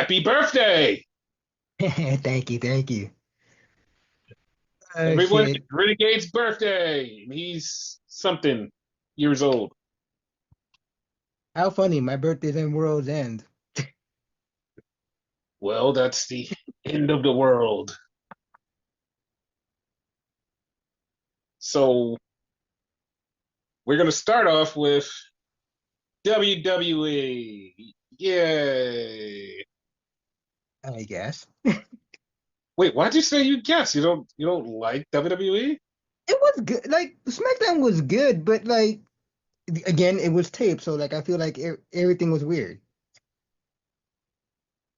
Happy birthday! Thank you, thank you. Oh Everyone, shit. it's Renegade's birthday. He's something years old. How funny. My birthday's in World's End. Well, that's the end of the world. So we're gonna start off with WWE. Yay! I guess. Wait, why'd you say you guess? You don't like WWE? It was good. Like SmackDown was good, but like again, it was taped, so like I feel like everything was weird.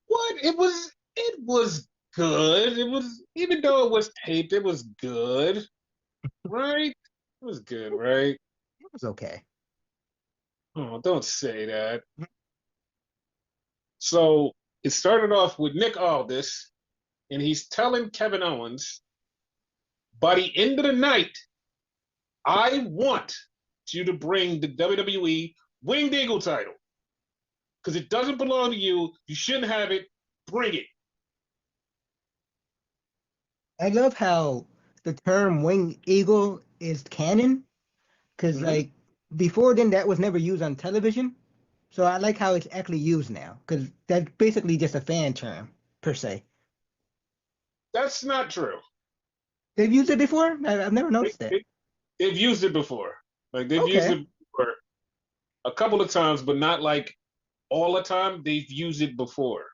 What? It was good. It was even though it was taped, it was good, right? It was good, right? It was okay. Oh, don't say that. So it started off with Nick Aldis, and he's telling Kevin Owens, by the end of the night, I want you to bring the WWE Winged Eagle title because it doesn't belong to you. You shouldn't have it. Bring it. I love how the term winged eagle is canon, because Mm-hmm. like before then that was never used on television. So I like how it's actually used now, because that's basically just a fan term per se. That's not true. They've used it before? I've never They, noticed that. they, they've used it before. Like they've used Okay. it for a couple of times, but not like all the time. They've used it before.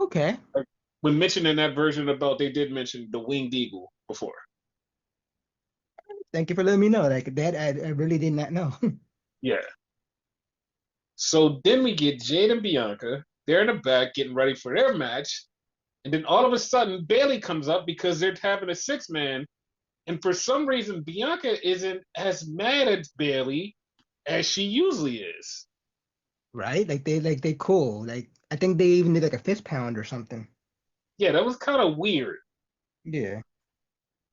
Okay. Like, when mentioning that version of the belt, they did mention the Winged Eagle before. Thank you for letting me know. Like that, I really did not know. Yeah. So then we get Jade and Bianca. They're in the back getting ready for their match. And then all of a sudden, Bailey comes up because they're having a six man. And for some reason, Bianca isn't as mad at Bailey as she usually is. Right? Like they cool. Like I think they even did like a fist pound or something. Yeah, that was kind of weird. Yeah.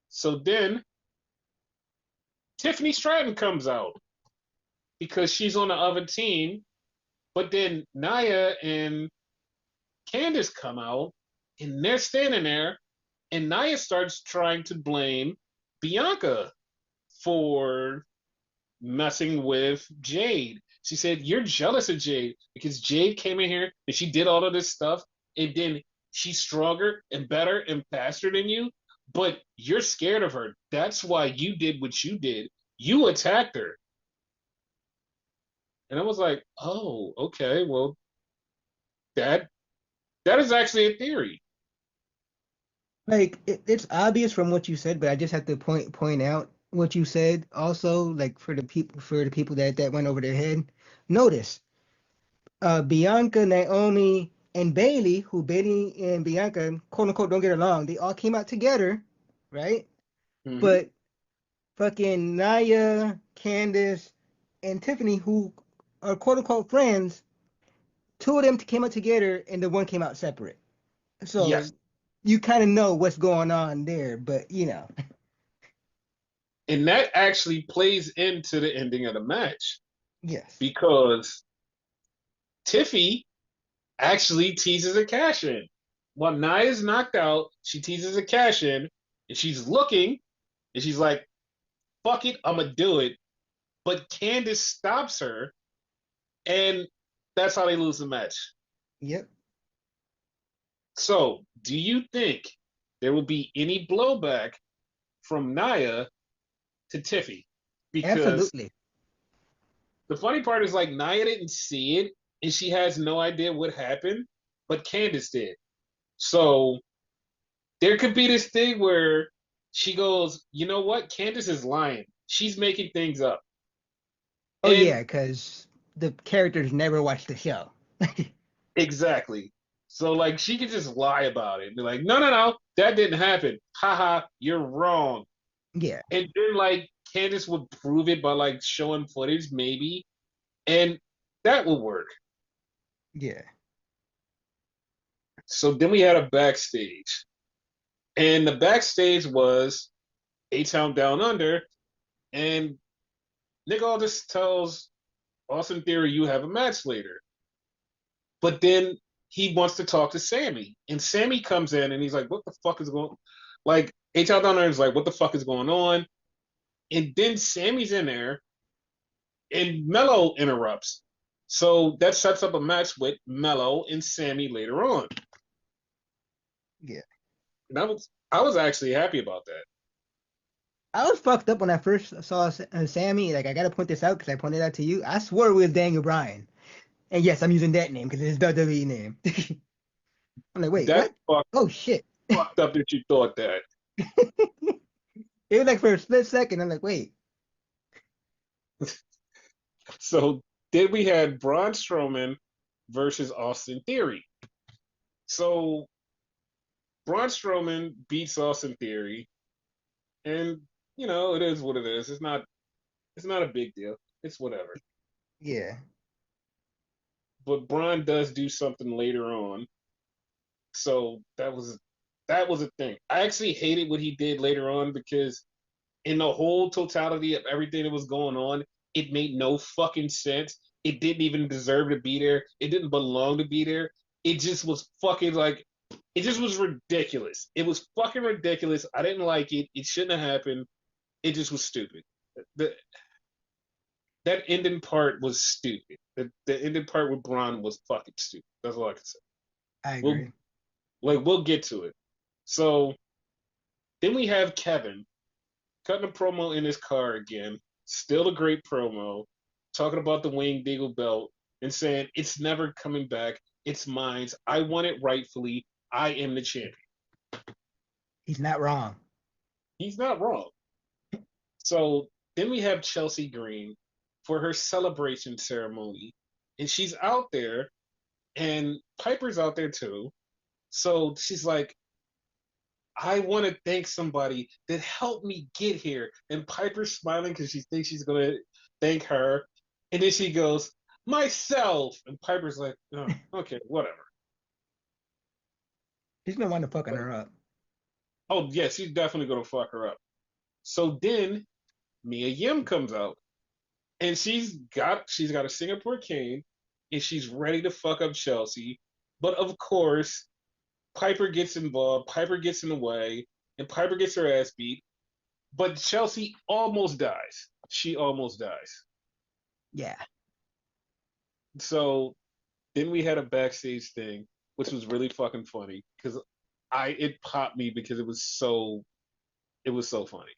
So then Tiffany Stratton comes out because she's on the other team. But then Nia and Candice come out and they're standing there. And Nia starts trying to blame Bianca for messing with Jade. She said, "You're jealous of Jade because Jade came in here and she did all of this stuff, and then she's stronger and better and faster than you, but you're scared of her. That's why you did what you did. You attacked her." And I was like, "Oh, okay. Well, that that is actually a theory." Like it's obvious from what you said, but I just have to point out what you said also, like for the people that went over their head. Notice, Bianca, Naomi, and Bailey, who Bailey and Bianca quote unquote don't get along, they all came out together, right? Mm-hmm. But fucking Naya, Candace, and Tiffany, who are quote unquote friends, two of them came out together and the one came out separate. Yes, So you kind of know what's going on there, but and that actually plays into the ending of the match yes. because Tiffy actually teases a cash in. While Nia's knocked out, she teases a cash in and she's looking and she's like, fuck it, I'm gonna do it. But Candice stops her and that's how they lose the match. Yep, So, do you think there will be any blowback from Nia to Tiffy? Because absolutely. the funny part is like Nia didn't see it and she has no idea what happened, but Candice did. So there could be this thing where she goes, you know what? Candace is lying. She's making things up. Oh And yeah, because the characters never watch the show. exactly. So like she could just lie about it and be like, no, no, no, that didn't happen. Haha, you're wrong. Yeah, And then like Candace would prove it by like showing footage, maybe. And that would work. yeah. So then we had a backstage. And the backstage was A Town Down Under. And Nick Aldis tells Austin Theory, you have a match later. But then he wants to talk to Sammy, and Sammy comes in and he's like, "What the fuck is going?" Like HR down there is like, "What the fuck is going on?" And then Sammy's in there, and Mello interrupts. So that sets up a match with Mello and Sammy later on. Yeah. And I was actually happy about that. I was fucked up when I first saw Sammy. Like, I gotta point this out because I pointed out to you. I swore it was Daniel Bryan. And yes, I'm using that name because it's his WWE name. I'm like, wait, That's what? Oh shit. fucked up that you thought that. It was like for a split second. I'm like, wait. So then we had Braun Strowman versus Austin Theory. So Braun Strowman beats Austin Theory, and it is what it is. It's not a big deal. It's whatever. Yeah. But Braun does do something later on, so that was a thing. I actually hated what he did later on because in the whole totality of everything that was going on, it made no fucking sense. It didn't even deserve to be there. It didn't belong to be there. It just was fucking like, it just was ridiculous. It was fucking ridiculous. I didn't like it. It shouldn't have happened. It just was stupid. The, that ending part was stupid. The ending part with Braun was fucking stupid. That's all I can say. I We'll agree. we'll get to it. So then we have Kevin cutting a promo in his car again. Still a great promo, talking about the Wayne Deagle belt and saying it's never coming back. It's mine. I want it rightfully. I am the champion. He's not wrong. He's not wrong. So then we have Chelsea Green for her celebration ceremony, and she's out there, and Piper's out there too. So she's like, I want to thank somebody that helped me get here. And Piper's smiling because she thinks she's going to thank her. And then she goes, myself. And Piper's like, oh, okay, whatever. He's been wanting to fucking But, her up. oh, yeah, she's definitely going to fuck her up. So then Mia Yim comes out and she's got a Singapore cane and she's ready to fuck up Chelsea. But of course, Piper gets involved, Piper gets in the way, and Piper gets her ass beat. But Chelsea almost dies. She almost dies. Yeah. So then we had a backstage thing, which was really fucking funny because it popped me because it was so funny.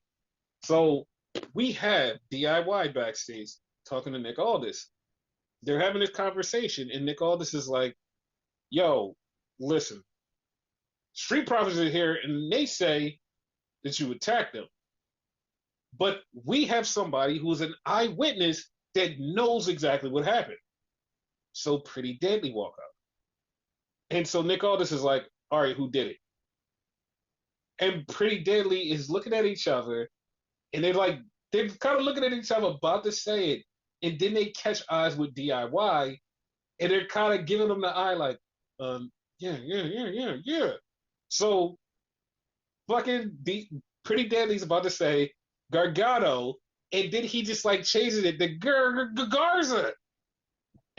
So we had DIY backstage talking to Nick Aldis. They're having this conversation, and Nick Aldis is like, "Yo, listen, Street Profits are here, and they say that you attacked them, but we have somebody who's an eyewitness that knows exactly what happened." So Pretty Deadly walk up. And so Nick Aldis is like, all right, who did it? And Pretty Deadly is looking at each other and they're kind of looking at each other about to say it. And then they catch eyes with DIY and they're kind of giving them the eye like, yeah, yeah, yeah, yeah, yeah. So Pretty Deadly's about to say Gargano, and then he just like changes it to Garza.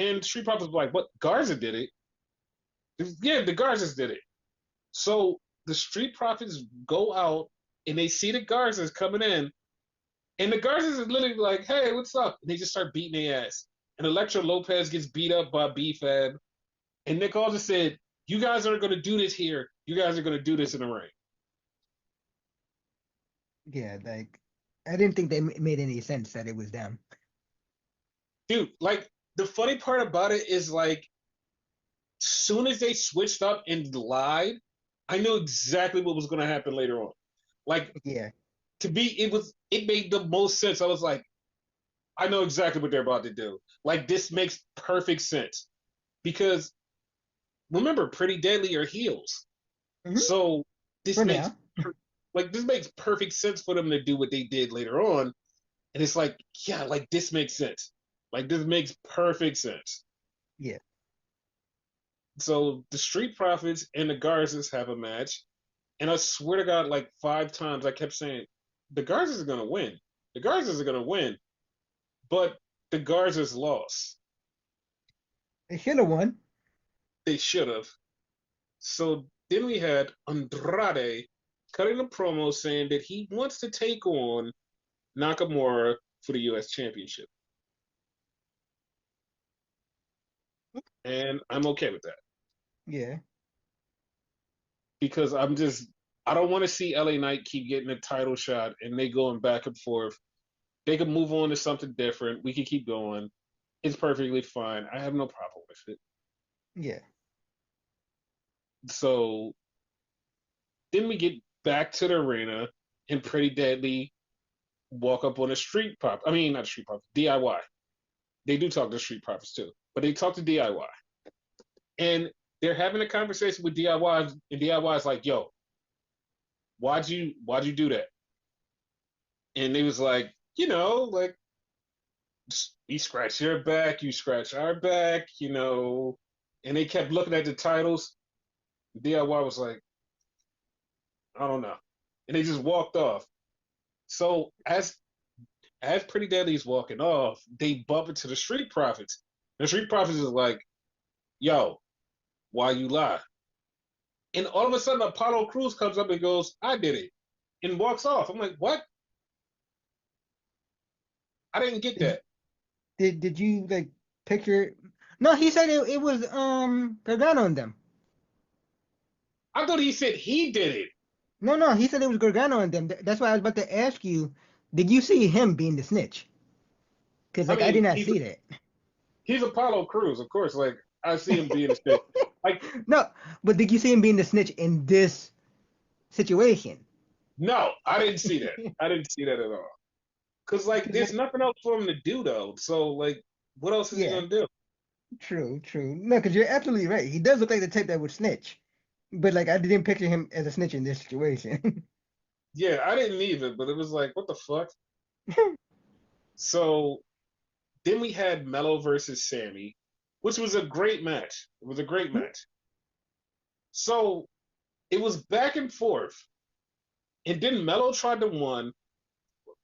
And Street Profits like, what? Garza did it? Yeah, the Garzas did it. So the Street Profits go out and they see the Garzas coming in, and the Garzas is literally like, "Hey, what's up?" And they just start beating their ass. And Electro Lopez gets beat up by B-Fab, and Nick Aldis said, "You guys aren't going to do this here. You guys are going to do this in the ring." Yeah. Like, I didn't think they made any sense that it was them. Dude, like the funny part about it is like, soon as they switched up and lied, I knew exactly what was going to happen later on. Like Yeah. it made the most sense. I was like, I know exactly what they're about to do. Like this makes perfect sense because remember, Pretty Deadly are heels, Hmm. so this For makes now. this makes perfect sense for them to do what they did later on, and it's like, yeah, like this makes sense. Like this makes perfect sense. Yeah. So the Street Profits and the Garzas have a match, and I swear to God, like 5 times I kept saying, the Garzas are gonna win. The Garzas are gonna win, but the Garzas lost. They should have won. They should have. So then we had Andrade cutting a promo saying that he wants to take on Nakamura for the U.S. Championship. And I'm okay with that Yeah. because I don't want to see LA Knight keep getting a title shot and they going back and forth. They could move on to something different. We can keep going. It's perfectly fine. I have no problem with it. Yeah. So then we get back to the arena and Pretty Deadly walk up on a street prop. I mean, not street prop, DIY. They do talk to street profits too, but they talk to DIY. And they're having a conversation with DIY, and DIY is like, "Yo, why'd you do that?" And they was like, like we scratch your back, you scratch our back. And they kept looking at the titles. DIY was like, I don't know, and they just walked off. So as Pretty Deadly's walking off, they bump into the Street Profits. The Street Profits is like, "Yo, why you lie?" And all of a sudden, Apollo Crews comes up and goes, "I did it," and walks off. I'm like, "What? I didn't get Did you, that." did you like picture? No, he said it was Gargano on them. I thought he said he did it. No, he said it was Gargano on them. That's why I was about to ask you, did you see him being the snitch? Because I like I did mean, not see that. he's Apollo Crews, of course. Like I see him being a shit. Like No, but did you see him being the snitch in this situation? no, I didn't see that. I didn't see that at all. Cause like, Because there's like, nothing else for him to do though. So like, what else is he yeah, gonna do? true. No, because you're absolutely right. He does look like the type that would snitch. But like I didn't picture him as a snitch in this situation. Yeah, I didn't either, but it was like, what the fuck? So then we had Mello versus Sammy, which was a great match. It was a great match. So it was back and forth. And then Mello tried to run.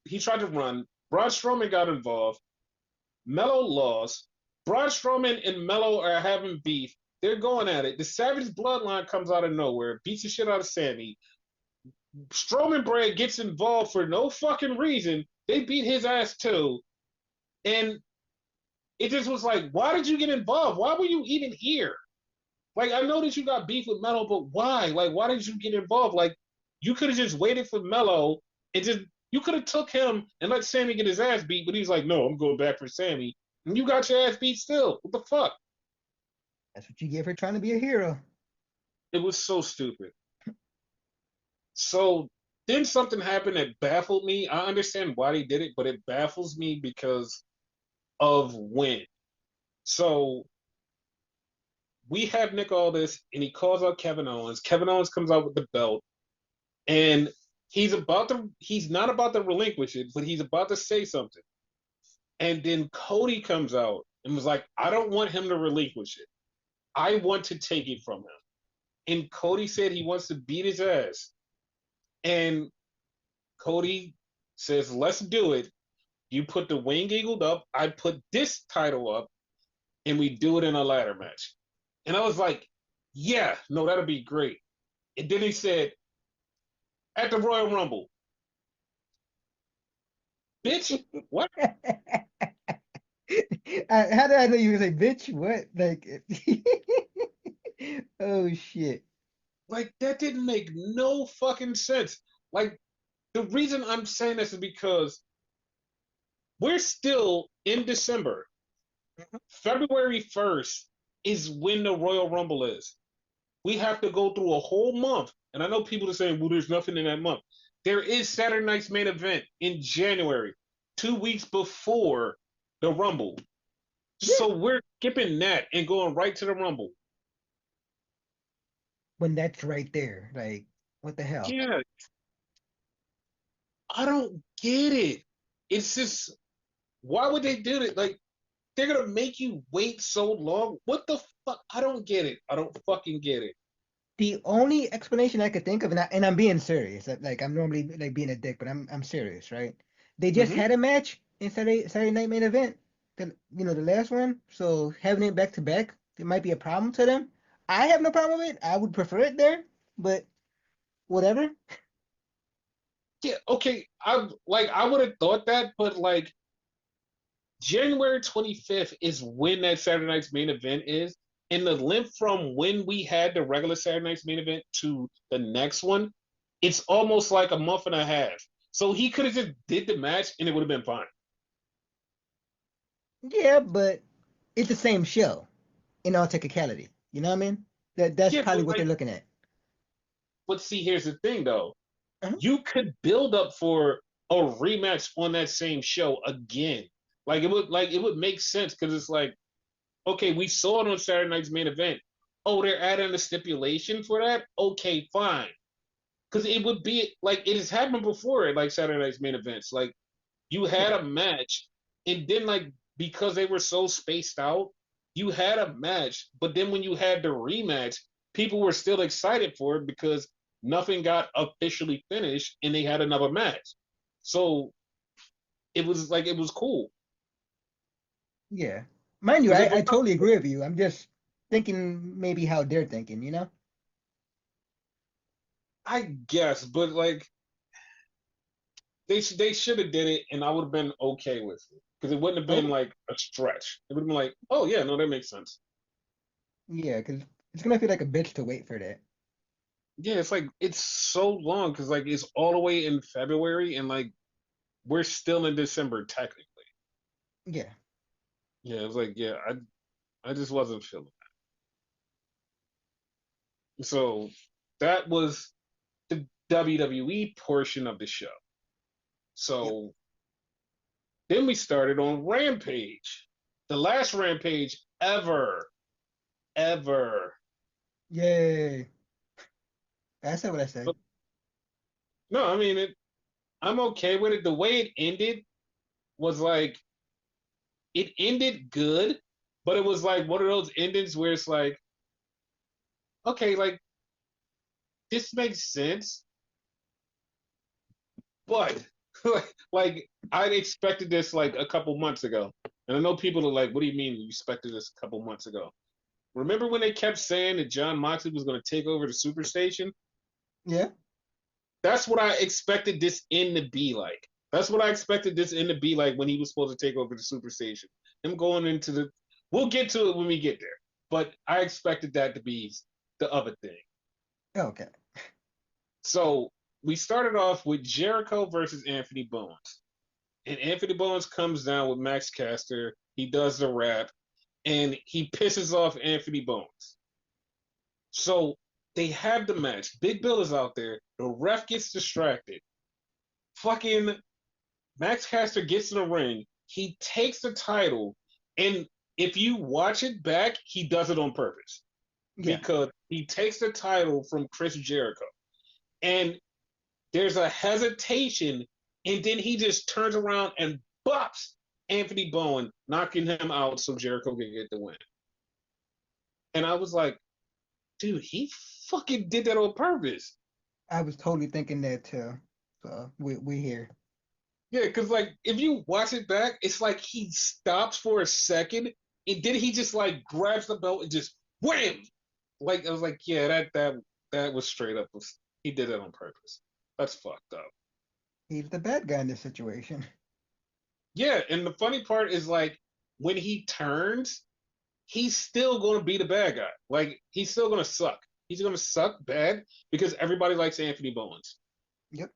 He tried to run. Braun Strowman got involved. Mello lost. Braun Strowman and Mello are having beef. They're going at it. The Savage Bloodline comes out of nowhere, beats the shit out of Sammy. Strowman Brand gets involved for no fucking reason. They beat his ass too. And it just was like, why did you get involved? Why were you even here? Like, I know that you got beef with Mello, but why? Like, why did you get involved? Like, you could have just waited for Mello and just you could have took him and let Sammy get his ass beat, but he's like, no, I'm going back for Sammy. And you got your ass beat still. What the fuck? That's what you get for trying to be a hero. It was so stupid. So then something happened that baffled me. I understand why they did it, but it baffles me because of when. So we have Nick Aldis and he calls out Kevin Owens. Kevin Owens comes out with the belt and he's not about to relinquish it, but he's about to say something. And then Cody comes out and was like, I don't want him to relinquish it. I want to take it from him. And Cody said he wants to beat his ass. And Cody says, let's do it. You put the Wing Eagle up, I put this title up, and we do it in a ladder match. And I was like, yeah, no, that'll be great. And then he said, at the Royal Rumble, bitch, what? How did I know you were gonna say, bitch? What? Like, oh shit. Like, that didn't make no fucking sense. Like, the reason I'm saying this is because we're still in December. February 1st is when the Royal Rumble is. We have to go through a whole month. And I know people are saying, well, there's nothing in that month. There is Saturday night's main event in January, 2 weeks before the Rumble. Yeah. So we're skipping that and going right to the Rumble. When that's right there, like, what the hell? Yeah, I don't get it. It's just, why would they do it? Like, they're gonna make you wait so long. What the fuck? I don't get it. I don't fucking get it. The only explanation I could think of, and I'm being serious, like I'm normally like being a dick, but I'm serious, right? They just Mm-hmm. had a match in Saturday Night Main Event, the last one. So having it back to back, it might be a problem to them. I have no problem with it. I would prefer it there, but whatever. Yeah, okay. I would have thought that, but like January 25th is when that Saturday night's main event is. And the length from when we had the regular Saturday night's main event to the next one, it's almost like a month and a half. So he could have just did the match and it would have been fine. Yeah, but it's the same show in all technicality. You know what I mean? That's Yeah, probably but what they're like, looking at. but see, here's the thing though. Uh-huh. You could build up for a rematch on that same show again. Like it would make sense because it's like, okay, we saw it on Saturday night's main event. Oh, they're adding a stipulation for that? Okay, fine. Because it would be like it has happened before at like Saturday night's main events. Like you had Yeah, a match, and then like because they were so spaced out, you had a match, but then when you had the rematch, people were still excited for it because nothing got officially finished and they had another match. So it was like it was cool. yeah. Mind you, Because if I I'm not, totally agree with you. I'm just thinking maybe how they're thinking, you know? I guess, but like they should have did it, and I would have been okay with it because it wouldn't have been Oh, like a stretch. It would have been like, oh yeah, no, that makes sense. yeah, because it's gonna feel like a bitch to wait for that. Yeah, it's like it's so long because like it's all the way in February, and like we're still in December technically. Yeah, Yeah, it was like yeah, I just wasn't feeling it. So that was the WWE portion of the show. yep. So then we started on Rampage, the last Rampage ever. Yay. I said what I said. No, I mean I'm okay with it. The way it ended was like it ended good, but it was like one of those endings where it's like, okay, like this makes sense, but like I expected this like a couple months ago. And I know people are like, what do you mean you expected this a couple months ago? Remember when they kept saying that John Moxley was going to take over the Superstation? Yeah. That's what I expected this end to be like. That's what I expected this end to be like when he was supposed to take over the Superstation. Him going into the. We'll get to it when we get there, but I expected that to be the other thing. Okay. So we started off with Jericho versus Anthony Bowens, and Anthony Bowens comes down with Max Caster. He does the rap, and he pisses off Anthony Bowens. So they have the match. Big Bill is out there. The ref gets distracted. Fucking Max Caster gets in the ring. He takes the title, and if you watch it back, he does it on purpose Yeah. because he takes the title from Chris Jericho, and there's a hesitation, and then he just turns around and bops Anthony Bowen, knocking him out so Jericho can get the win. And I was like, dude, he fucking did that on purpose. I was totally thinking that too. So we here. Yeah, because like if you watch it back, it's like he stops for a second and then he just like grabs the belt and just wham. Like I was like, yeah, that was straight up. He did it on purpose. That's fucked up. He's the bad guy in this situation. Yeah, and the funny part is like when he turns, he's still going to be the bad guy. Like he's still going to suck. He's going to suck bad because everybody likes Anthony Bowens. Yep.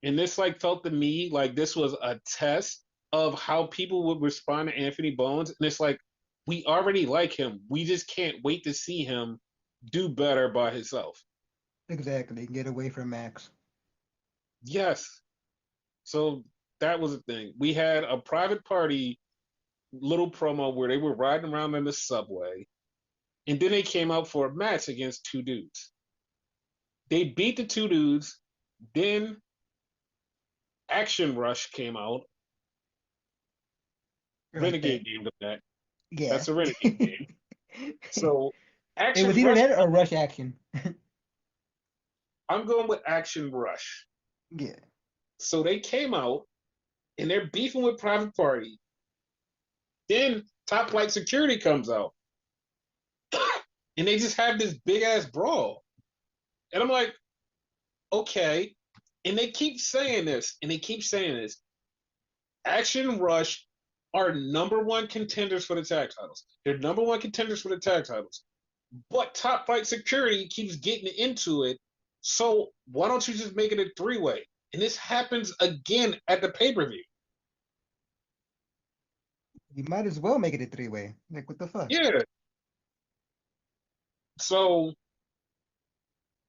And this like felt to me like this was a test of how people would respond to Anthony Bowens. And it's like we already like him. We just can't wait to see him do better by himself. Exactly. Get away from Max. Yes. So that was the thing. We had a private party little promo where they were riding around in the subway, and then they came out for a match against two dudes. They beat the two dudes. Then Action Rush came out. I like that. Renegade game of that. Yeah. That's a Renegade game. So It was Action either Rush, that or Rush Action. I'm going with Action Rush. Yeah. So they came out and they're beefing with Private Party. Then Top Flight Security comes out. and they just have this big ass brawl. And I'm like, okay. And they keep saying this, and they keep saying this. Action Rush are number one contenders for the tag titles. They're number one contenders for the tag titles. But Top Flight Security keeps getting into it. So why don't you just make it a three-way? And this happens again at the pay-per-view. You might as well make it a three-way. Like, what the fuck? Yeah. So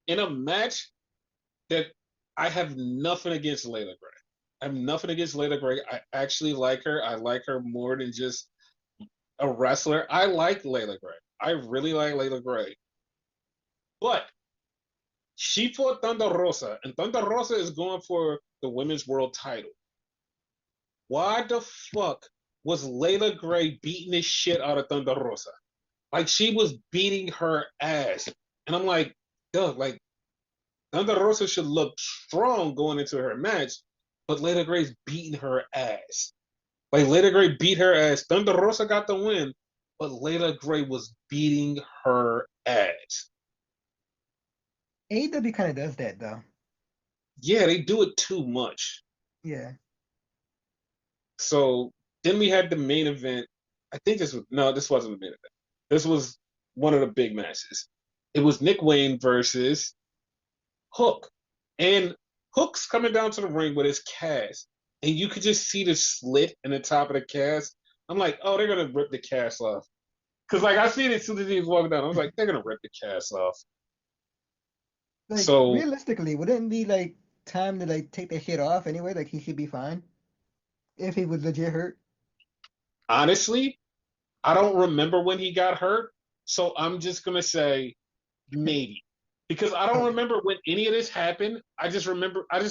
in a match that I have nothing against Layla Gray. I have nothing against Layla Gray. I actually like her. I like her more than just a wrestler. I like Layla Gray. I really like Layla Gray. But she fought Thunder Rosa, and Thunder Rosa is going for the women's world title. Why the fuck was Layla Gray beating the shit out of Thunder Rosa? Like she was beating her ass. And I'm like, duh, like Thunder Rosa should look strong going into her match, but Layla Gray's beating her ass. Like Layla Gray beat her ass. Thunder Rosa got the win, but Layla Gray was beating her ass. AEW kind of does that though. Yeah, they do it too much. Yeah. So then we had the main event. I think this was no, this wasn't the main event. This was one of the big matches. It was Nick Wayne versus Hook. And Hook's coming down to the ring with his cast. And you could just see the slit in the top of the cast. I'm like, oh, they're gonna rip the cast off. Cause like I seen it as soon as he was walking down. I was like, they're gonna rip the cast off. Like So realistically, wouldn't it be like time to like take the shit off anyway? Like he should be fine if he was legit hurt. honestly, I don't remember when he got hurt. So I'm just gonna say maybe. Because I don't Okay, remember when any of this happened. I just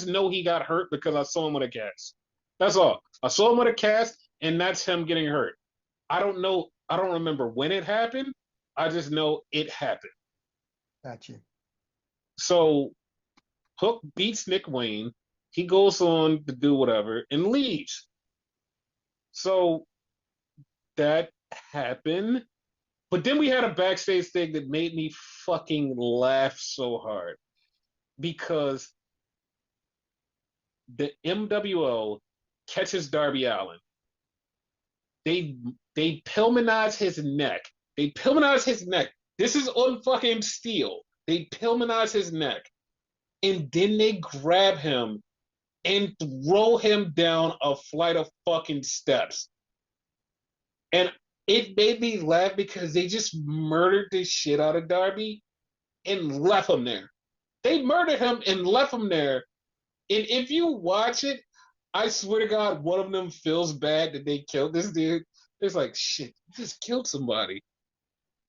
know he got hurt because I saw him with a cast. That's all. I saw him with a cast, and that's him getting hurt. I don't know. I don't remember when it happened. I just know it happened. got you. So Hook beats Nick Wayne. He goes on to do whatever and leaves. So that happened. But then we had a backstage thing that made me fucking laugh so hard because the MWO catches Darby Allin. They they Pillmanize his neck. They Pillmanize his neck. This is on fucking steel. They Pillmanize his neck, and then they grab him and throw him down a flight of fucking steps. And it made me laugh because they just murdered the shit out of Darby and left him there. They murdered him and left him there. And if you watch it, I swear to God, one of them feels bad that they killed this dude. It's like, shit, you just killed somebody.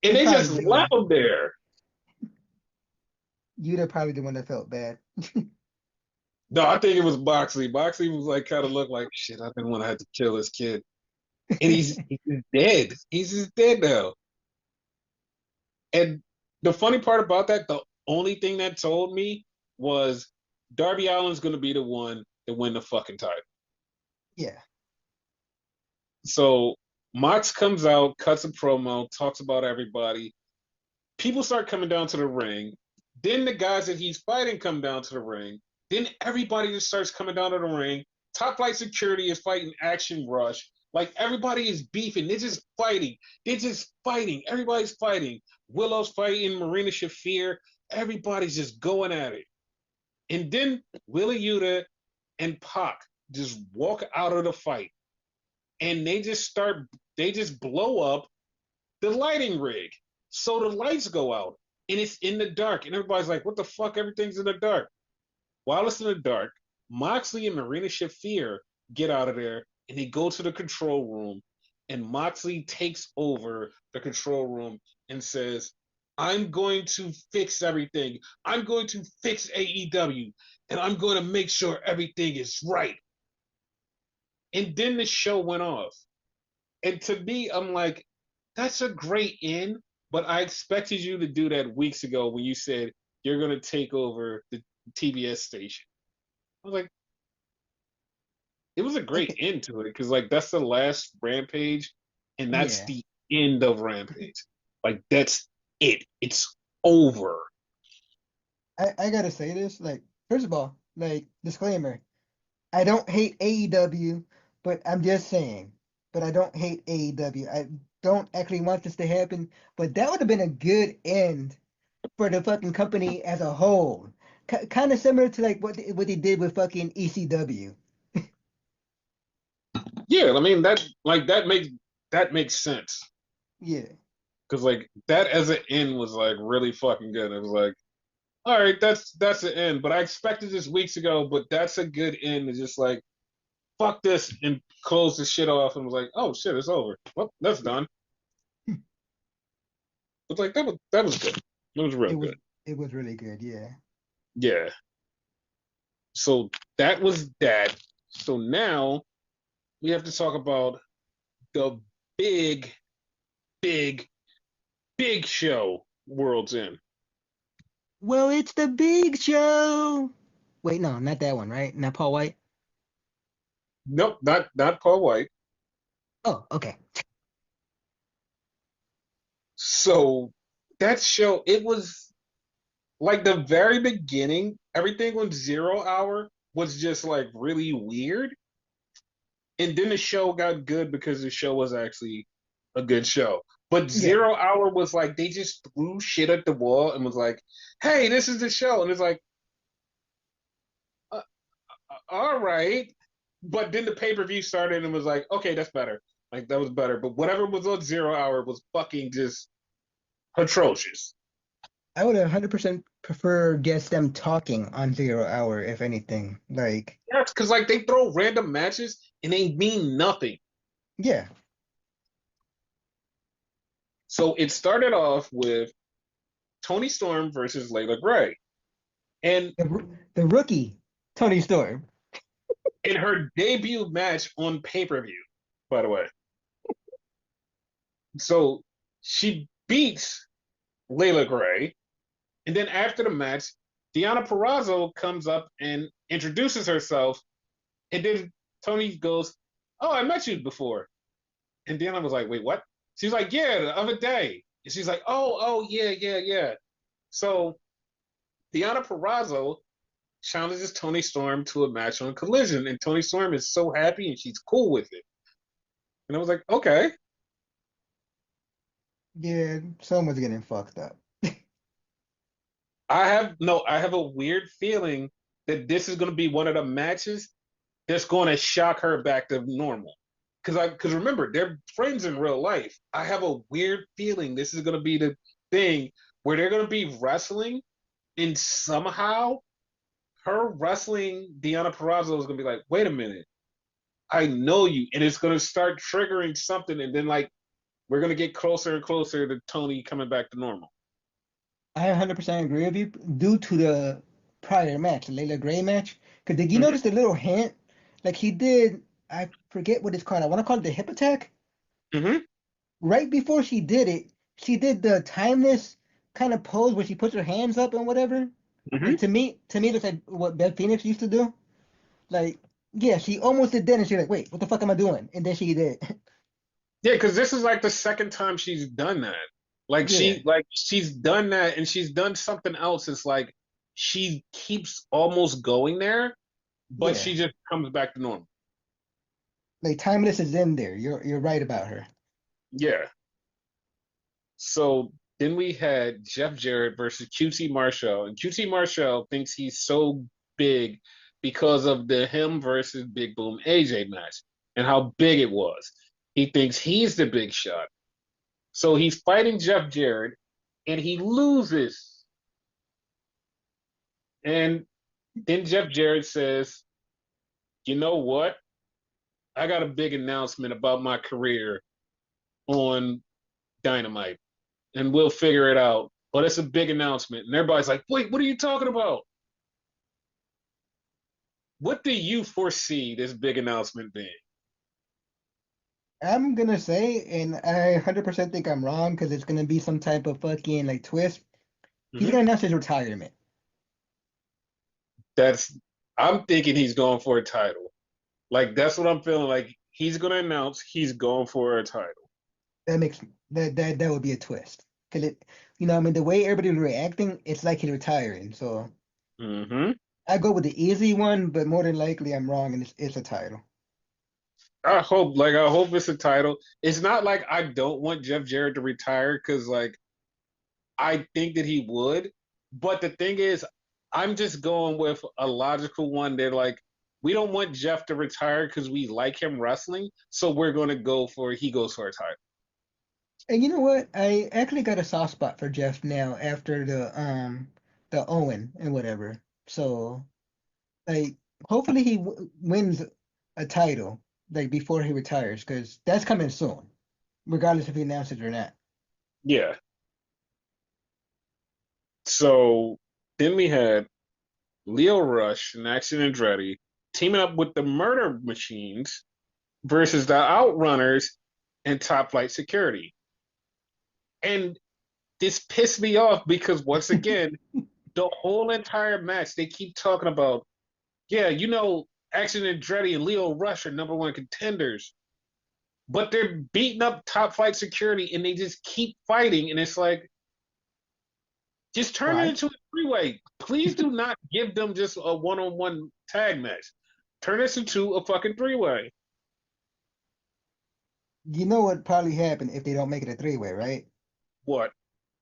And It's they probably just you. left him there. You'd have probably the one that felt bad. No, I think it was Boxley. Boxley was like, kind of looked like, shit, I didn't want to have to kill this kid. And he's dead. He's just dead now. And the funny part about that, the only thing that told me was Darby Allin's going to be the one to win the fucking title. Yeah. So Mox comes out, cuts a promo, talks about everybody. People start coming down to the ring. Then the guys that he's fighting come down to the ring. Then everybody just starts coming down to the ring. Top Flight Security is fighting Action Rush. Like everybody is beefing. They're just fighting. They're just fighting. Everybody's fighting. Willow's fighting Marina Shafir. Everybody's just going at it. And then Willie Yuta and Pac just walk out of the fight. And they just blow up the lighting rig. So the lights go out and it's in the dark. And everybody's like, what the fuck? Everything's in the dark. While it's in the dark, Moxley and Marina Shafir get out of there and they go to the control room. And Moxley takes over the control room and says, I'm going to fix everything. I'm going to fix AEW and I'm going to make sure everything is right. And then the show went off. And to me, I'm like, that's a great end, but I expected you to do that weeks ago when you said you're going to take over the TBS station. I was like, it was a great Okay. end to it because, like, that's the last Rampage, and that's Yeah. the end of Rampage. Like, that's It's over. I gotta say this, like, first of all, like, disclaimer, I don't hate AEW, but I'm just saying, but I don't hate AEW. I don't actually want this to happen, but that would have been a good end for the fucking company as a whole. Kind of similar to like what they did with fucking ECW. Yeah, I mean that makes sense Yeah. because like that as an end was like really fucking good. It was like, all right, that's the end. But I expected this weeks ago, but that's a good end. To just like fuck this and close the shit off and was like, oh shit, it's over. Well, that's done. It's like that was good. It was real It good. was it was really good, yeah. Yeah. So that was that. So now we have to talk about the big, big, big show World's End. Well, it's the big show. Wait, no, not that one, right? Not Paul White. Nope, not Paul White. Oh, okay. So that show, it was like the very beginning, everything on Zero Hour was just like really weird. And then the show got good because the show was actually a good show. But Yeah. Zero Hour was like they just threw shit at the wall and was like, "Hey, this is the show," and it's like, uh, "All right." But then the pay per view started and was like, "Okay, that's better." Like that was better. But whatever was on Zero Hour was fucking just atrocious. I would 100% prefer guess them talking on Zero Hour, if anything. Like, Yes, because like they throw random matches and they mean nothing. yeah, So it started off with Tony Storm versus Layla Gray. And the rookie Tony Storm. in her debut match on pay per view, by the way. So she beats Layla Gray. And then after the match, Deonna Purrazzo comes up and introduces herself. And then Tony goes, "Oh, I met you before." And Deonna was like, "Wait, what?" She's like, "Yeah, the other day." And she's like, "Oh, yeah, yeah, yeah." So Deonna Purrazzo challenges Tony Storm to a match on Collision. And Tony Storm is so happy and she's cool with it. And I was like, okay. Yeah, someone's getting fucked up. I have a weird feeling that this is going to be one of the matches that's going to shock her back to normal. Because remember, they're friends in real life. I have a weird feeling this is going to be the thing where they're going to be wrestling, and somehow her wrestling Deonna Purrazzo is going to be like, wait a minute, I know you, and it's going to start triggering something, and then like we're going to get closer and closer to Tony coming back to normal. I 100% agree with you due to the prior match, the Layla Gray match. Because did you Mm-hmm, notice the little hint? Like he did, I forget what it's called. I want to call it the hip attack. mm-hmm, Right before she did it, she did the timeless kind of pose where she puts her hands up and whatever. mm-hmm. And to me, it's like what Beth Phoenix used to do. Like, yeah, she almost did that, and she's like, "Wait, what the fuck am I doing?" And then she did. Yeah, because this is like the second time she's done that. Yeah, Like she's done that and she's done something else. It's like she keeps almost going there, but yeah. she just comes back to normal. Like timeless is in there. You're right about her. Yeah. So then we had Jeff Jarrett versus QT Marshall, and QT Marshall thinks he's so big because of the him versus Big Boom AJ match and how big it was. He thinks he's the big shot. So he's fighting Jeff Jarrett and he loses. And then Jeff Jarrett says, "You know what? I got a big announcement about my career on Dynamite, and we'll figure it out. But it's a big announcement." And everybody's like, "Wait, what are you talking about? What do you foresee this big announcement being?" I'm gonna say, and I 100% think I'm wrong because it's gonna be some type of fucking like twist. He's Mm-hmm. gonna announce his retirement. That's I'm thinking he's going for a title. Like that's what I'm feeling like. He's gonna announce he's going for a title. That makes that would be a twist. Cause it, I mean, the way everybody's reacting, it's like he's retiring. So Hmm. I go with the easy one, but more than likely I'm wrong, and it's a title. I hope it's a title. It's not like I don't want Jeff Jarrett to retire because like I think that he would, but the thing is, I'm just going with a logical one. They're like, we don't want Jeff to retire because we like him wrestling, so we're going to go for he goes for a title. And you know what? I actually got a soft spot for Jeff now after the Owen and whatever. So like, hopefully he wins a title like before he retires, because that's coming soon, regardless if he announces it or not. Yeah. So then we had Leo Rush and Action Andretti teaming up with the Murder Machines versus the Outrunners and Top Flight Security. And this pissed me off because once again, the whole entire match, they keep talking about, yeah, Action Andretti and Leo Rush are number one contenders, but they're beating up Top Flight Security and they just keep fighting. And it's like, just turn it Why? into a three-way. Please do not give them just a one-on-one tag match. Turn this into a fucking three-way. You know what probably happen if they don't make it a three-way, right? What?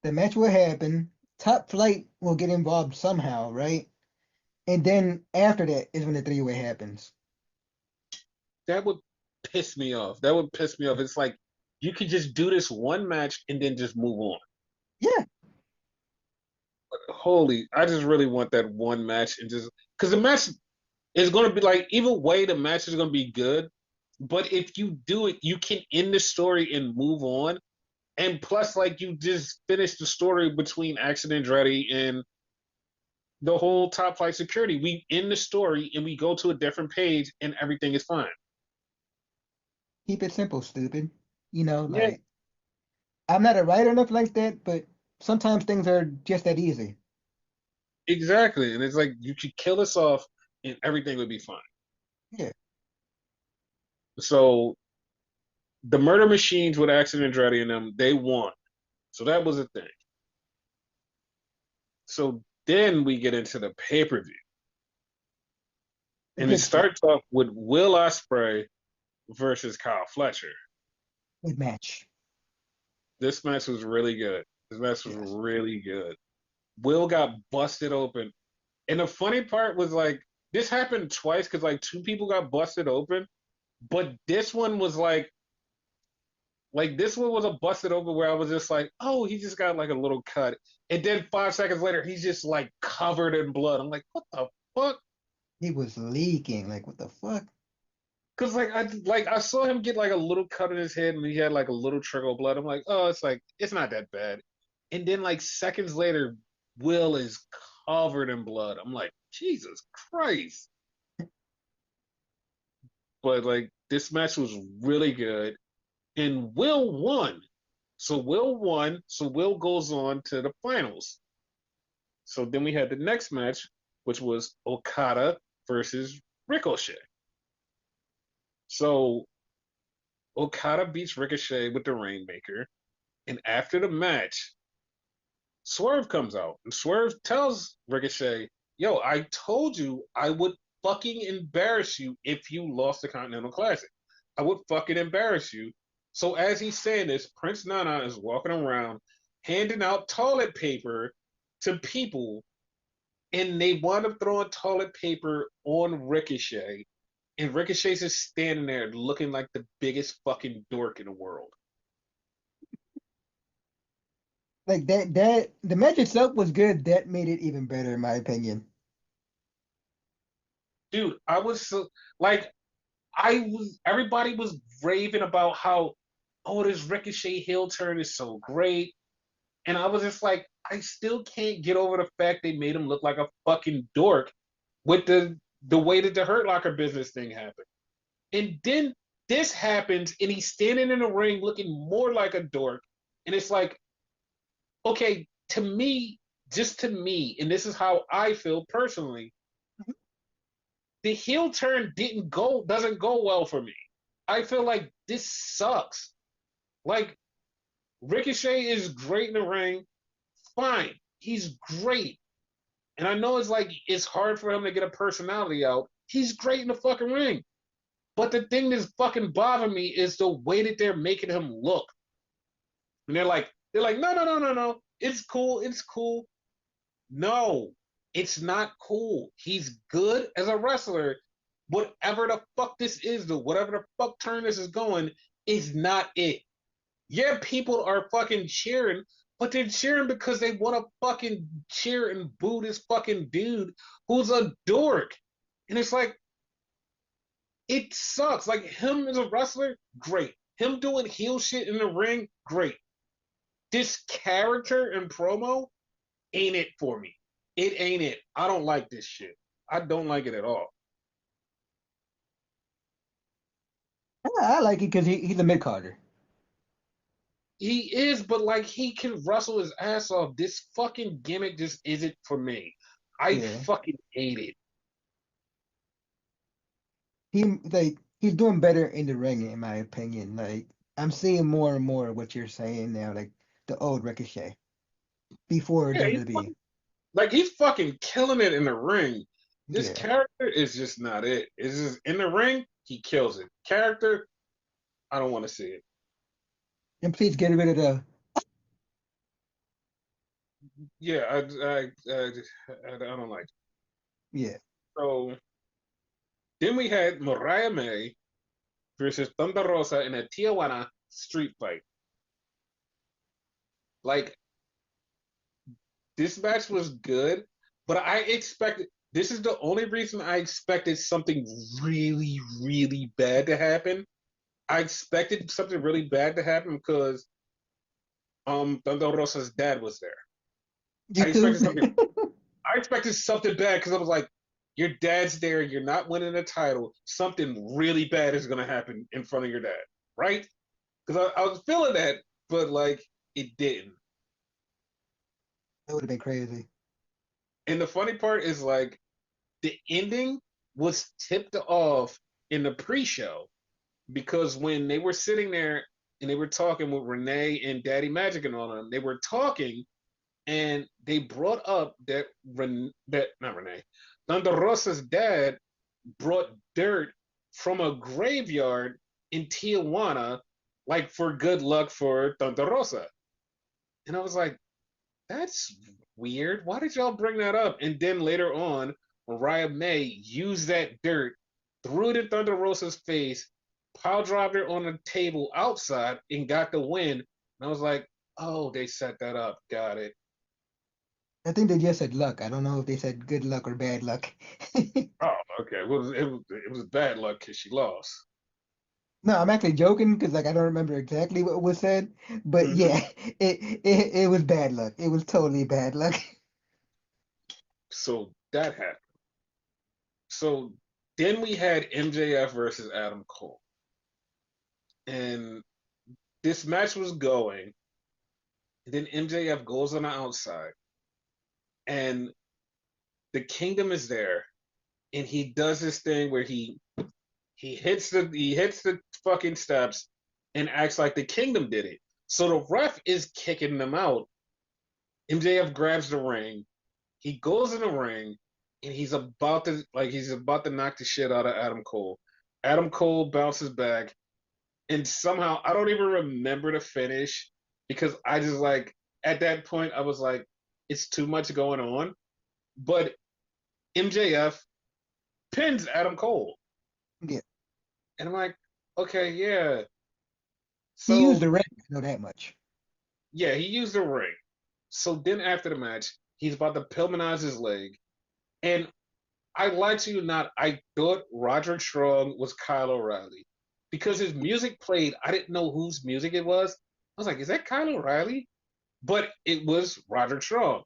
The match will happen. Top Flight will get involved somehow, right? And then after that is when the three-way happens. That would piss me off. That would piss me off. It's like you could just do this one match and then just move on. Yeah, Holy, I just really want that one match and just because the match is going to be like either way, the match is going to be good. But if you do it, you can end the story and move on. And plus, like you just finished the story between Action Andretti and the whole Top Flight Security. We end the story and we go to a different page and everything is fine. keep it simple, stupid. Yeah, Like, I'm not a writer enough like that, but sometimes things are just that easy. exactly. And it's like you could kill us off and everything would be fine. Yeah. So the murder machines with Action Andretti and them, they won. So that was a thing. So then we get into the pay per view. The And it big shit. starts off with Will Ospreay versus Kyle Fletcher. Good match. This match was really good. This match was Yes. really good. Will got busted open. And the funny part was like this happened twice because like two people got busted open, but this one was like this one was a busted open where I was just like, oh, he just got like a little cut. And then 5 seconds later, he's just like covered in blood. I'm like, what the fuck? He was leaking. Like, what the fuck? Cause I saw him get like a little cut in his head and he had like a little trickle of blood. I'm like, oh, it's like it's not that bad. And then like seconds later, Will is covered in blood. I'm like, Jesus Christ. But like this match was really good. And Will won. So Will won. So Will goes on to the finals. So then we had the next match, which was Okada versus Ricochet. So Okada beats Ricochet with the Rainmaker. And after the match, Swerve comes out. And Swerve tells Ricochet, yo, I told you I would fucking embarrass you if you lost the Continental Classic. I would fucking embarrass you. So as he's saying this, Prince Nana is walking around handing out toilet paper to people, and they wind up throwing toilet paper on Ricochet. And Ricochet's just standing there looking like the biggest fucking dork in the world. Like that the match itself was good. That made it even better, in my opinion. Dude, I was so like everybody was raving about how, oh, this Ricochet heel turn is so great. And I was just like, I still can't get over the fact they made him look like a fucking dork with the way that the Hurt Locker business thing happened. And then this happens and he's standing in the ring looking more like a dork. And it's like, okay, to me, just to me, and this is how I feel personally, the heel turn doesn't go well for me. I feel like this sucks. Like Ricochet is great in the ring. Fine. He's great. And I know it's like it's hard for him to get a personality out. He's great in the fucking ring. But the thing that's fucking bothering me is the way that they're making him look. And they're like, no, no, no, no, no. It's cool. It's cool. No, it's not cool. He's good as a wrestler. Whatever the fuck this is, though, whatever the fuck turn this is going, is not it. Yeah, people are fucking cheering, but they're cheering because they want to fucking cheer and boo this fucking dude who's a dork. And it's like, it sucks. Like, him as a wrestler, great. Him doing heel shit in the ring, great. This character and promo ain't it for me. It ain't it. I don't like this shit. I don't like it at all. I like it because he's a mid carder. He is, but like he can wrestle his ass off. This fucking gimmick just isn't for me. I Yeah, fucking hate it. he's doing better in the ring, in my opinion. Like I'm seeing more and more of what you're saying now, like the old Ricochet before Yeah, WWE. he's fucking killing it in the ring. This Yeah, character is just not it. It's just in the ring, he kills it. Character, I don't want to see it. and please get rid of the Yeah, I don't like it. yeah. So then we had Mariah May versus Thunder Rosa in a Tijuana street fight. Like, this match was good, but I expected this is the only reason I expected something really, really bad to happen. I expected something really bad to happen because Thunder Rosa's dad was there. You I too. expected something I expected something bad because I was like, your dad's there, you're not winning the title, something really bad is gonna happen in front of your dad, right? Because I was feeling that, but like it didn't. That would have been crazy. And the funny part is like the ending was tipped off in the pre-show because when they were sitting there and they were talking with Renee and Daddy Magic and all of them, they were talking and they brought up that that not Renee, Thunder Rosa's dad brought dirt from a graveyard in Tijuana, like for good luck for Thunder Rosa. And I was like, that's weird. Why did y'all bring that up? And then later on, Mariah May used that dirt, threw it in Thunder Rosa's face, pile dropped her on the table outside, and got the win. And I was like, oh, they set that up. Got it. I think they just said luck. I don't know if they said good luck or bad luck. Oh, okay. Well, it was bad luck because she lost. No, I'm actually joking because like I don't remember exactly what was said, but Hmm. yeah, it was bad luck. It was totally bad luck. So that happened. So then we had MJF versus Adam Cole, and this match was going. And then MJF goes on the outside, and the Kingdom is there, and he does this thing where he hits the fucking steps and acts like the Kingdom did it. So the ref is kicking them out. MJF grabs the ring. He goes in the ring, and he's about to knock the shit out of Adam Cole. Adam Cole bounces back, and somehow I don't even remember the finish because I just like at that point I was like, it's too much going on. But MJF pins Adam Cole. Yeah, And I'm like, okay, yeah. he used So the ring. I know that much. yeah, he used the ring. So then after the match, he's about to Pillmanize his leg. And I lied to you not, I thought Roderick Strong was Kyle O'Reilly. Because his music played, I didn't know whose music it was. I was like, is that Kyle O'Reilly? But it was Roderick Strong.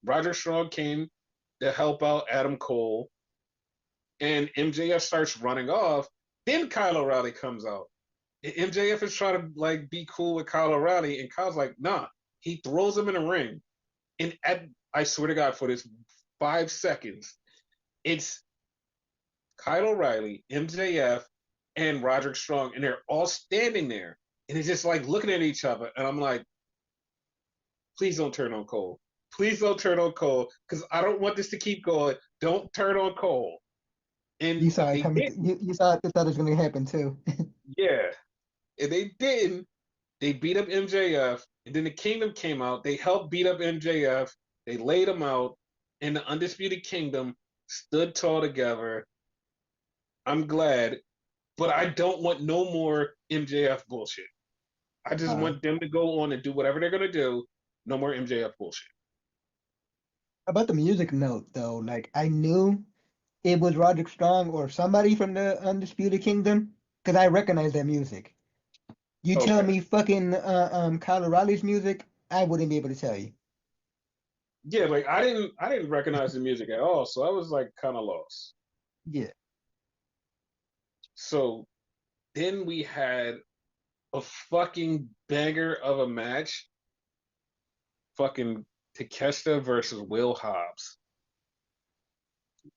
Roderick Strong came to help out Adam Cole, and MJF starts running off. Then Kyle O'Reilly comes out. MJF is trying to like be cool with Kyle O'Reilly, and Kyle's like, nah. He throws him in the ring, and I swear to God, for this 5 seconds, it's Kyle O'Reilly, MJF, and Roderick Strong, and they're all standing there, and it's just like looking at each other, and I'm like, please don't turn on Cole. Please don't turn on Cole because I don't want this to keep going. Don't turn on Cole. And You saw it they coming. did, You saw it. Thought it was going to happen too. yeah. And they didn't. They beat up MJF, and then the Kingdom came out. They helped beat up MJF. They laid him out, and the Undisputed Kingdom stood tall together. I'm glad, but I don't want no more MJF bullshit. I just Uh, want them to go on and do whatever they're gonna do. No more MJF bullshit. about the music note though, like I knew it was Roderick Strong or somebody from the Undisputed Kingdom because I recognize that music. You tell Okay. me fucking Kyle O'Reilly's music, I wouldn't be able to tell you. Yeah, like I didn't recognize the music at all, so I was like kind of lost. Yeah, So then we had a fucking banger of a match, fucking Takeshita versus Will Hobbs.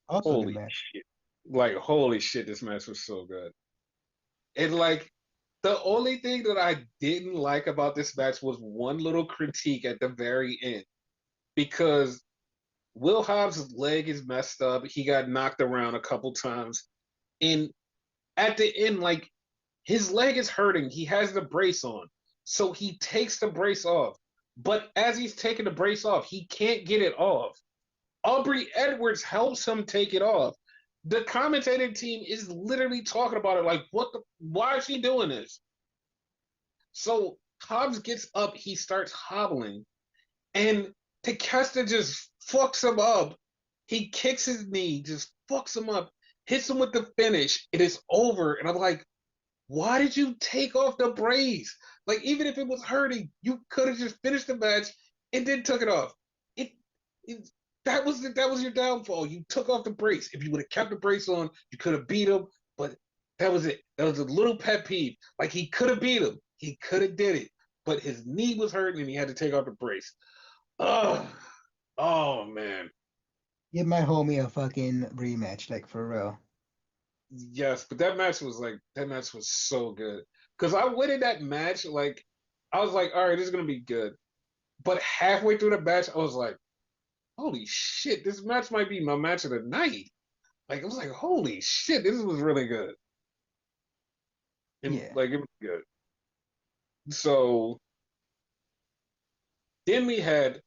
also good Holy match. shit. Like holy shit, this match was so good. And like the only thing that I didn't like about this match was one little critique at the very end because Will Hobbs' leg is messed up. He got knocked around a couple times. And at the end, like his leg is hurting. He has the brace on. So he takes the brace off. But as he's taking the brace off, he can't get it off. Aubrey Edwards helps him take it off. The commentating team is literally talking about it like, what the, why is he doing this? So Hobbs gets up, he starts hobbling, and Takeshita just fucks him up. He kicks his knee, just fucks him up, hits him with the finish. It is over. And I'm like, why did you take off the brace? Like, even if it was hurting, you could have just finished the match and then took it off. It, it that was your downfall. You took off the brace. If you would have kept the brace on, you could have beat him. But that was it. That was a little pet peeve. Like he could have beat him. He could have did it. But his knee was hurting and he had to take off the brace. Oh, oh man. Give my homie a fucking rematch, like for real. Yes, but that match was so good. Cause I went in that match like I was like, all right, this is gonna be good. But halfway through the match, I was like, holy shit, this match might be my match of the night. Like I was like, holy shit, this was really good. And Yeah, like it was good. So then we had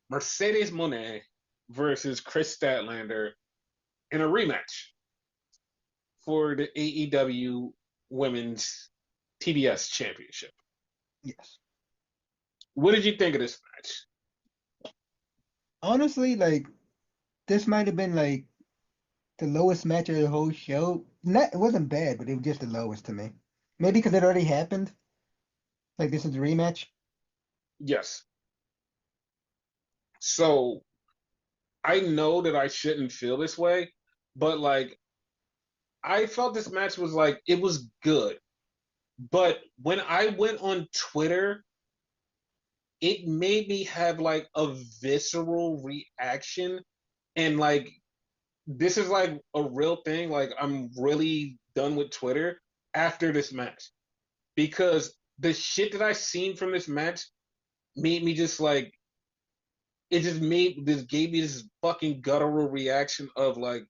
Mercedes Monet versus Chris Statlander in a rematch for the AEW Women's TBS Championship. yes. What did you think of this match? Honestly, like this might have been like the lowest match of the whole show. Not, it wasn't bad, but it was just the lowest to me. Maybe because it already happened. Like this is the rematch. Yes. So I know that I shouldn't feel this way, but like I felt this match was like it was good. But when I went on Twitter, it made me have like a visceral reaction. And like this is like a real thing. Like I'm really done with Twitter after this match. Because the shit that I seen from this match made me just like it just made this gave me this fucking guttural reaction of like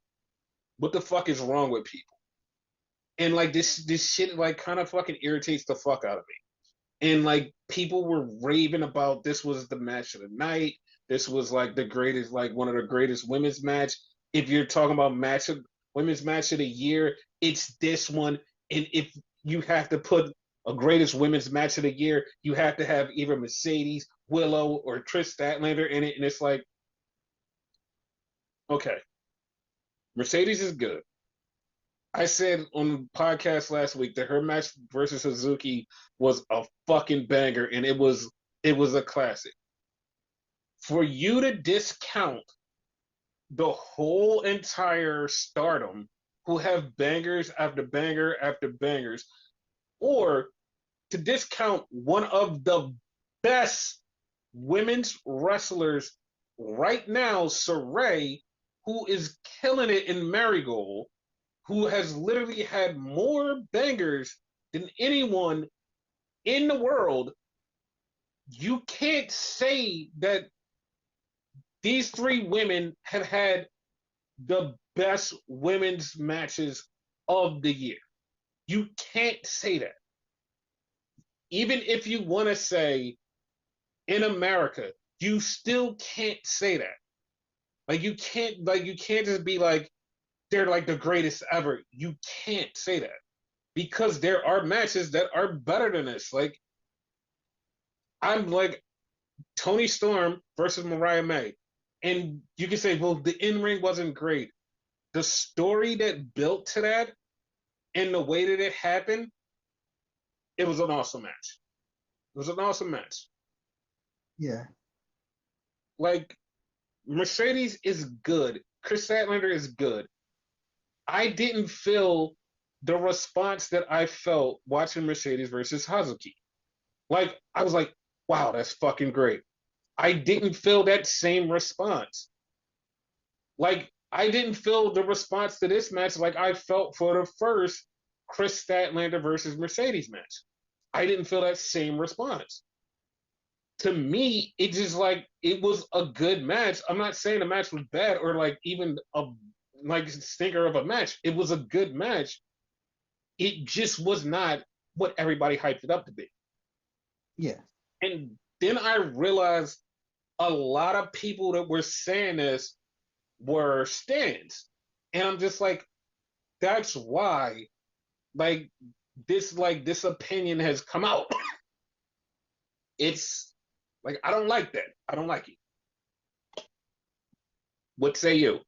what the fuck is wrong with people? And like this shit like kind of fucking irritates the fuck out of me. And like people were raving about this was the match of the night. This was like the greatest, like one of the greatest women's match. If you're talking about match of women's match of the year, it's this one. And if you have to put a greatest women's match of the year, you have to have either Mercedes, Willow, or Trish Statlander in it. And it's like, okay, Mercedes is good. I said on the podcast last week that her match versus Suzuki was a fucking banger, and it was a classic. For you to discount the whole entire Stardom, who have bangers after banger after bangers, or to discount one of the best women's wrestlers right now, Saray, who is killing it in Marigold, who has literally had more bangers than anyone in the world, you can't say that these three women have had the best women's matches of the year. You can't say that. Even if you want to say in America, you still can't say that. Like you can't just be like they're like the greatest ever. You can't say that because there are matches that are better than this. Like I'm like Tony Storm versus Mariah May. And you can say, well, the in ring wasn't great. The story that built to that and the way that it happened, it was an awesome match. It was an awesome match. Yeah. Like Mercedes is good. Chris Statlander is good. I didn't feel the response that I felt watching Mercedes versus Hazuki. Like I was like, wow, that's fucking great. I didn't feel that same response. Like I didn't feel the response to this match like I felt for the first Chris Statlander versus Mercedes match. I didn't feel that same response. To me, it just like it was a good match. I'm not saying the match was bad or like even a like stinker of a match. It was a good match. It just was not what everybody hyped it up to be. Yeah. And then I realized a lot of people that were saying this were stands. And I'm just that's why this opinion has come out. It's like I don't like that. I don't like it. What say you?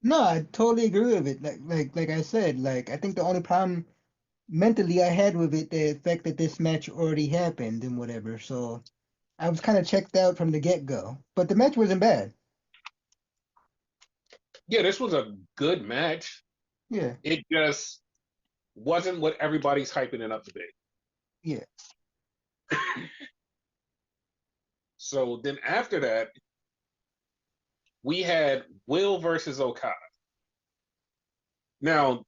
No, I totally agree with it. Like I said, like I think the only problem mentally I had with it, the fact that this match already happened and whatever. So I was kind of checked out from the get-go. But the match wasn't bad. Yeah, this was a good match. Yeah. It just wasn't what everybody's hyping it up to be. Yeah. So then after that, we had Will versus Okada. Now,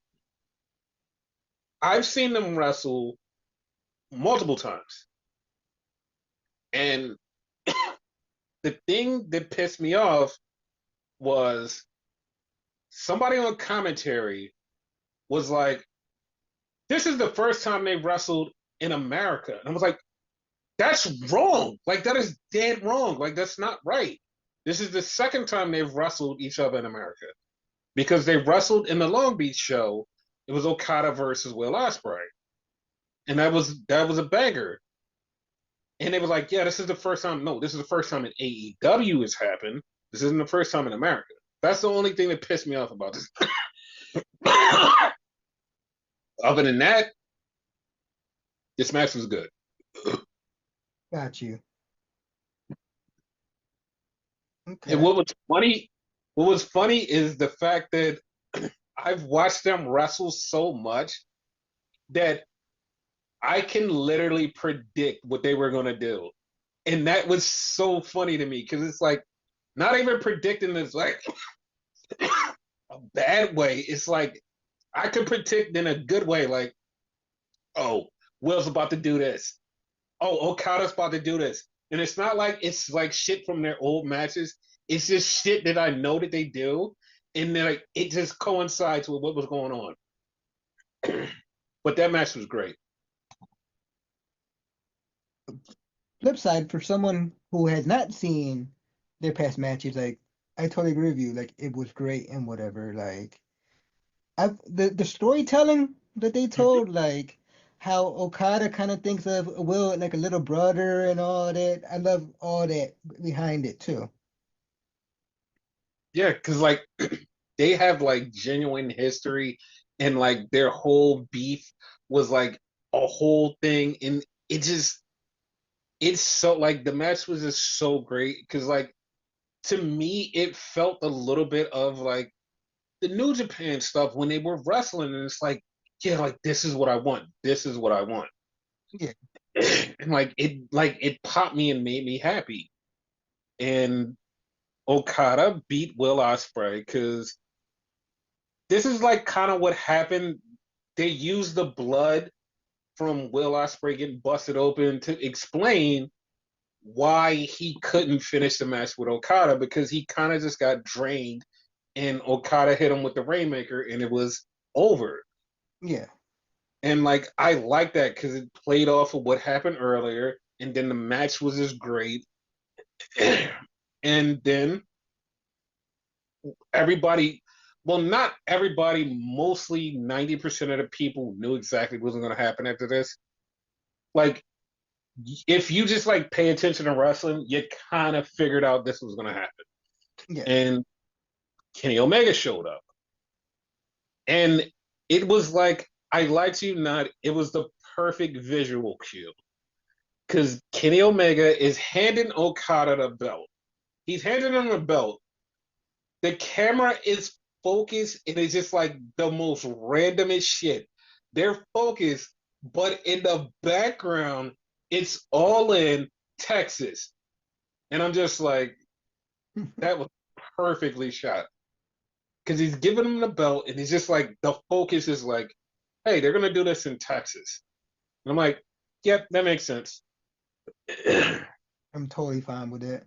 I've seen them wrestle multiple times. And the thing that pissed me off was somebody on commentary was like, this is the first time they wrestled in America. And I was like, that's wrong. Like, that is dead wrong. Like, that's not right. This is the second time they've wrestled each other in America because they wrestled in the Long Beach show. It was Okada versus Will Ospreay, and that was a banger. And they were like, yeah, this is the first time. No, this is the first time in AEW has happened. This isn't the first time in America. That's the only thing that pissed me off about this. Other than that, this match was good. Got you. And Okay. what was funny is the fact that I've watched them wrestle so much that I can literally predict what they were going to do. And that was so funny to me because it's like not even predicting this like a bad way. It's like I could predict in a good way, like, oh, Will's about to do this. Oh, Okada's about to do this. And it's not like it's like shit from their old matches. It's just shit that I know that they do. And then like it just coincides with what was going on. But that match was great. Flip side, for someone who has not seen their past matches, like I totally agree with you. Like it was great and whatever. Like the storytelling that they told, like how Okada kind of thinks of Will like a little brother and all that. I love all that behind it too. Yeah, because like they have like genuine history and like their whole beef was like a whole thing. And it's so like the match was just so great because like to me it felt a little bit of like the New Japan stuff when they were wrestling and it's yeah, like this is what I want. This is what I want. Yeah, And like it popped me and made me happy. And Okada beat Will Ospreay because this is like kind of what happened. They used the blood from Will Ospreay getting busted open to explain why he couldn't finish the match with Okada because he kind of just got drained and Okada hit him with the Rainmaker and it was over. Yeah. And like I like that because it played off of what happened earlier, and then the match was just great. And then everybody, well, not everybody, mostly 90% of the people knew exactly what was going to happen after this. Like, if you just like pay attention to wrestling, you kind of figured out this was going to happen. Yeah. And Kenny Omega showed up. And it was like, I lied to you not, it was the perfect visual cue. Because Kenny Omega is handing Okada the belt. He's handing him the belt. The camera is focused and it's just like the most randomest shit. They're focused, but in the background, it's all in Texas. And I'm just like, that was perfectly shot. Because he's giving him the belt and he's just like, the focus is like, hey, they're going to do this in Texas. And I'm like, yep, that makes sense. I'm totally fine with it.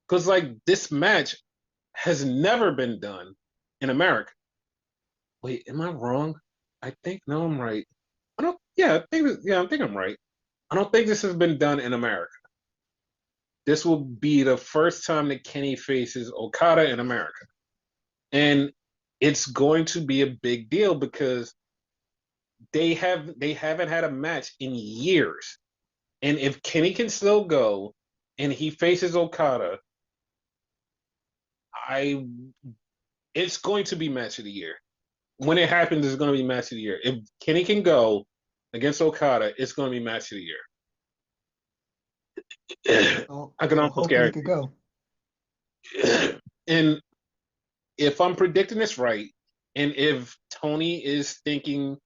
Because like this match has never been done in America. Wait, am I wrong? I think no, I'm right. I don't. Yeah, I think I'm right. I don't think this has been done in America. This will be the first time that Kenny faces Okada in America, and it's going to be a big deal because they haven't had a match in years. And if Kenny can still go and he faces Okada, I it's going to be match of the year. When it happens, it's going to be match of the year. If Kenny can go against Okada, it's going to be match of the year. So, I can so almost hopefully it could guarantee. go. And if I'm predicting this right, and if Tony is thinking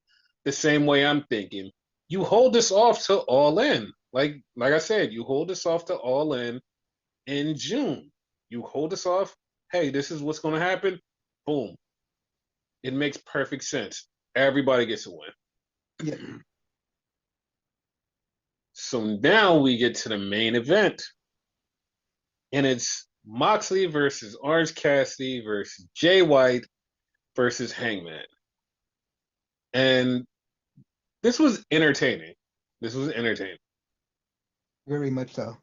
the same way I'm thinking, you hold this off to All In. Like I said, you hold this off to All in June. You hold this off. Hey, this is what's going to happen. Boom. It makes perfect sense. Everybody gets a Yeah. win. So now we get to the main event, and it's Moxley versus Orange Cassidy versus Jay White versus Hangman. And this was entertaining. This was entertaining. Very much so.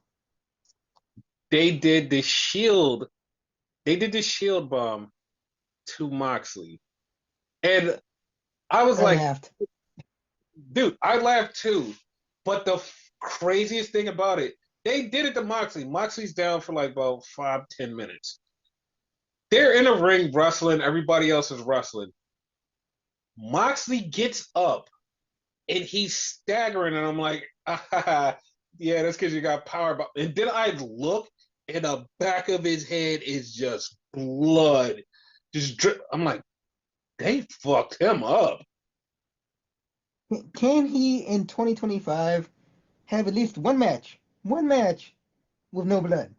They did the shield. They did the shield bomb to Moxley, and I was I like, laughed. dude, I laughed too. But the craziest thing about it, they did it to Moxley. Moxley's down for like about 5-10 minutes. They're in a ring wrestling. Everybody else is wrestling. Moxley gets up and he's staggering, and I'm like, ah, yeah, that's because you got power. And then I look, and the back of his head is just blood, just drip. I'm like, they fucked him up. Can he in 2025 have at least one match with no blood?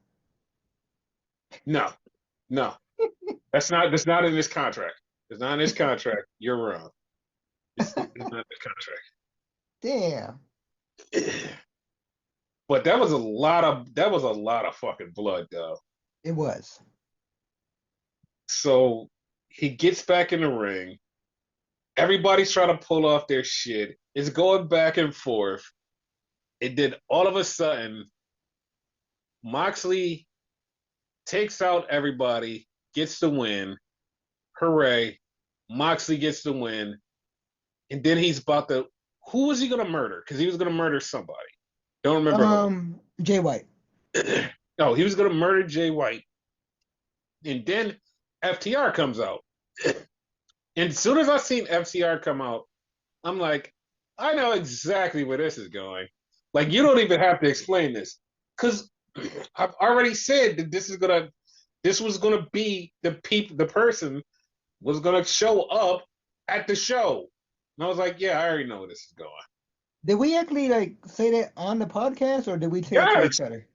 No, no, that's not in this contract. It's not in this contract. You're wrong. It's not in this Damn, contract. But that was a lot of fucking blood though. it was. So he gets back in the ring. Everybody's trying to pull off their shit. It's going back and forth. And then all of a sudden, Moxley takes out everybody, gets the win. Hooray. Moxley gets the win. And then he's about to. Who was he going to murder? Because he was going to murder somebody. Don't remember who. Jay White. No, he was going to murder Jay White. And then FTR comes out. And as soon as I seen FTR come out, I'm like, I know exactly where this is going. Like, you don't even have to explain this. Because I've already said that this was gonna be the person was gonna show up at the show. And I was like, yeah, I already know where this is going. Did we actually like say that on the podcast, or did we say it to Yes, each other?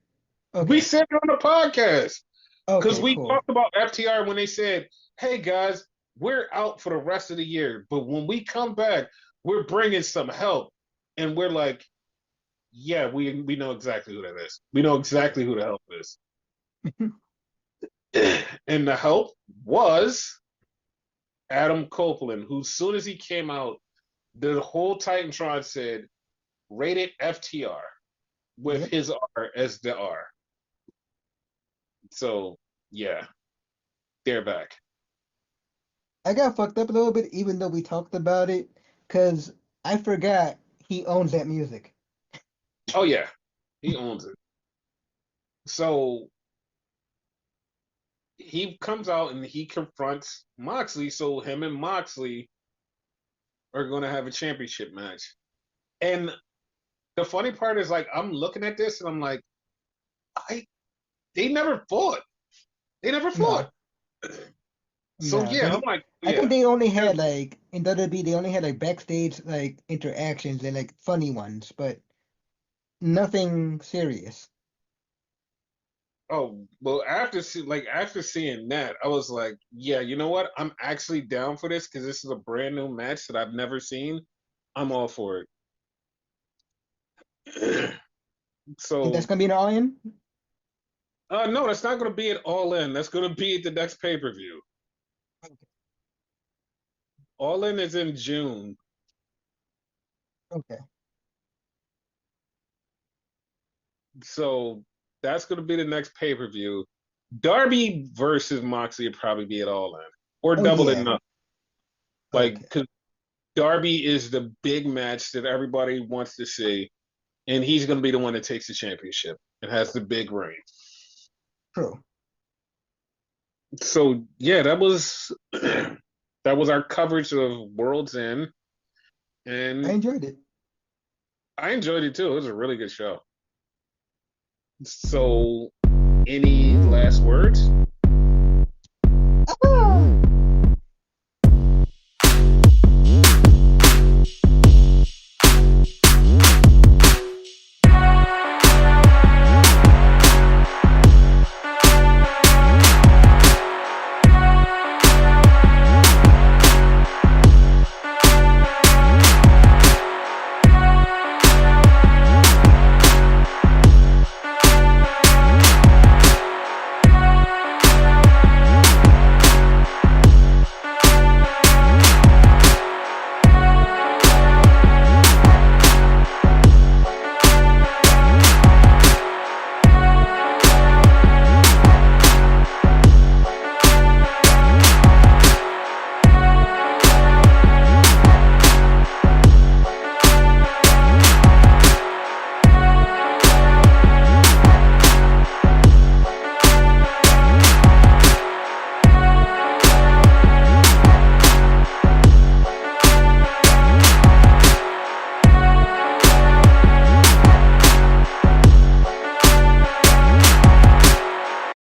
we Okay. said it on the podcast. Because Okay. we Cool. talked about FTR when they said, hey guys, we're out for the rest of the year, but when we come back, we're bringing some help. And we're like, Yeah, we know exactly who that is. We know exactly who the help is. And the help was Adam Copeland, who, as soon as he came out, the whole Titantron said rated FTR with Yep. his R as the R. So yeah, they're back. I got fucked up a little bit, even though we talked about it, because I forgot he owns that music. Oh yeah, he owns it. So he comes out and he confronts Moxley. So him and Moxley are going to have a championship match. And the funny part is, like, I'm looking at this and I'm like, I they never fought. They never fought. Nah, So nah. yeah, I'm They, like, I think yeah, they only they're- had like in WWE, they only had like backstage like interactions and like funny ones, but nothing serious. oh well. After seeing that, I was like, yeah, you know what? I'm actually down for this because this is a brand new match that I've never seen. I'm all for it. Think that's So gonna be an all-in? no, that's not going to be at All In. That's going to be at the next pay per view. All In is in June. Okay. So that's going to be the next pay per view. Darby versus Moxley would probably be at All In or Oh Double or yeah. Nothing. Like, Okay. because Darby is the big match that everybody wants to see, and he's going to be the one that takes the championship and has the big reign. True. So yeah, that was that was our coverage of World's End, I and enjoyed it. I enjoyed it too. It was a really good show. So, any last words?